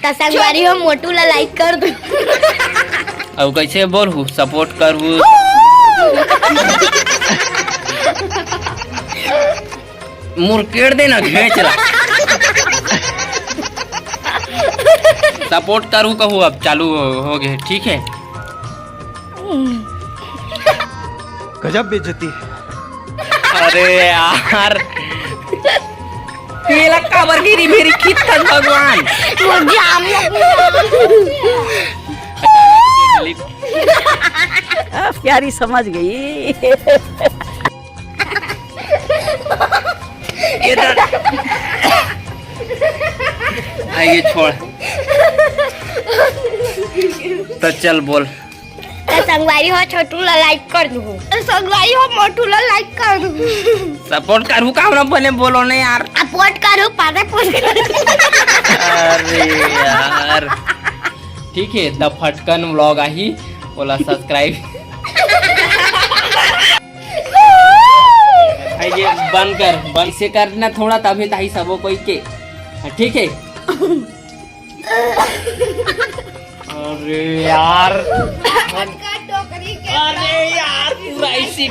तो संगवारी हो मोटू ला लाइक कर दो। अब कैसे बोलू सपोर्ट करू मुरकेड़ देना घेचला सपोर्ट करूँ कहूँ अब चालू हो गए ठीक है। गजब बेइज्जती है। अरे यार ये काबर गिरी मेरी खिदमत भगवान प्यारी समझ गई। ये छोड़ तो चल बोल। तो संगवारी हो छोटू ला लाइक कर दो। संगवारी हो मोटू ला लाइक कर दो। सपोर्ट करूँ का हमरा बने बोलो नहीं यार। सपोर्ट करो पादे अरे यार ठीक है द फटकन व्लॉग आई बोला सब्सक्राइब ये बंद से करना थोड़ा तभी ताही सबो कोई के ठीक है। अरे यार पूरा इसी